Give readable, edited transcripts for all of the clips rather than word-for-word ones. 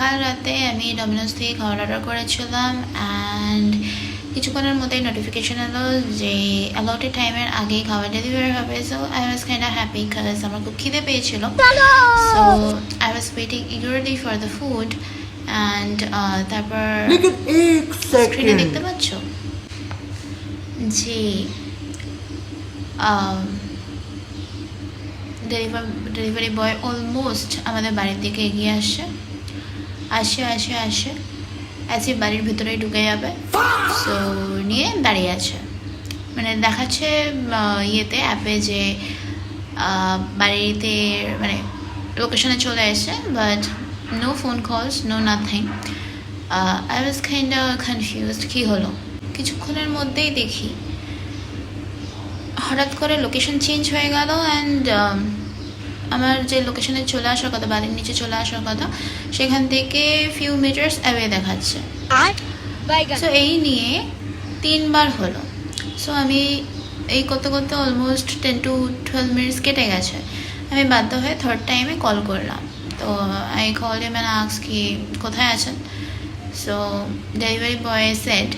কাল রাতে আমি ডমিনোস থেকে খাবার অর্ডার করেছিলাম অ্যান্ড কিছুক্ষণের মধ্যেই নোটিফিকেশন এলো যে অ্যালটেড টাইমের আগেই খাবার ডেলিভারি হবে। So I was kind of happy because আমার খুব খিদে পেয়েছিল। So I was waiting eagerly for the food and তারপর স্ক্রিনে দেখতে পাচ্ছ যে ডেলিভারি বয় অলমোস্ট আমাদের বাড়ির দিকে এগিয়ে আসে অ্যাসি বাড়ির ভিতরেই ঢুকে যাবে। সো নিয়ে দাঁড়িয়ে আছে, মানে দেখাচ্ছে ইয়েতে অ্যাপে যে বাড়িতে মানে লোকেশনে চলে এসে, but no phone calls, no nothing. I was kind of confused কী হলো। কিছুক্ষণের মধ্যেই দেখি হঠাৎ করে লোকেশন চেঞ্জ হয়ে গেল অ্যান্ড আমার যে লোকেশনে চলে আসার কথা, বাড়ির নিচে চলে আসার কথা, সেখান থেকে ফিউ মিটার্স অ্যাওয়ে দেখাচ্ছে। সো এই নিয়ে 3 বার হলো। সো আমি এই করতে করতে অলমোস্ট 10 to 12 মিনিটস কেটে গেছে। আমি বাধ্য হয়ে থার্ড টাইমে কল করলাম। তো I call him and ask কি কোথায় আছেন। সো ডেলিভারি বয় সেড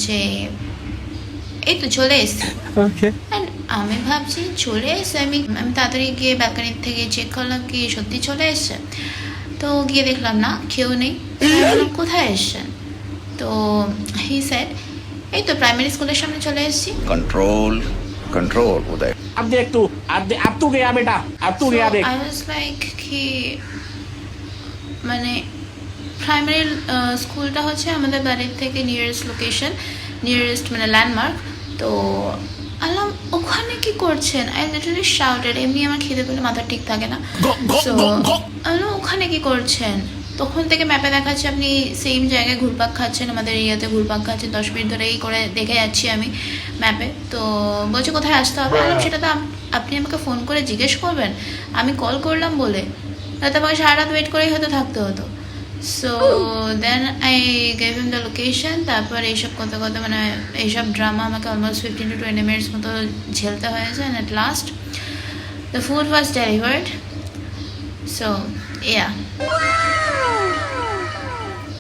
যে এই তো চলে এসছি। অ্যান্ড আমি ভাবছি চলে এসছে, আমি তাড়াতাড়ি গিয়ে ব্যালকানির থেকে চেক করলাম কি সত্যি চলে এসছে। তো গিয়ে দেখলাম না, কেউ নেই। কোথায় এসছেন? তো হি সেড এই তো প্রাইমারি স্কুলের সামনে চলে এসেছি। कंट्रोल कंट्रोल उदय अब देख तू अब तू गया बेटा, अब तू गया देख। आई वाज लाइक कि মানে প্রাইমারি স্কুলটা হচ্ছে আমাদের বাড়ির থেকে নিয়ারেস্ট লোকেশন, নিয়ারেস্ট মানে ল্যান্ডমার্ক। তো আলাম ওখানে কি করছেন? I literally shouted. এমনি আমার খিদে পেলে মাথা ঠিক থাকে না। সো আলাম ওখানে কি করছেন? তখন থেকে ম্যাপে দেখাচ্ছে আপনি সেম জায়গায় ঘুরপাক খাচ্ছেন, আমাদের এরিয়াতে ঘুরপাক খাচ্ছেন। 10 মিনিট ধরে এই করে দেখে যাচ্ছি আমি ম্যাপে। তো বলছে কোথায় আসতে হবে। আলাম সেটা তো আপনি আমাকে ফোন করে জিজ্ঞেস করবেন, আমি কল করলাম বলে। তাতে আমাকে সারা রাত ওয়েট করেই হয়তো থাকতে হতো। So then I gave him the location. তারপর এইসব কথা মানে এইসব ড্রামা আমাকে অলমোস্ট 15 to 20 মিনিটস মতো ঝেলতে হয়েছে। And at last the food was delivered. So yeah.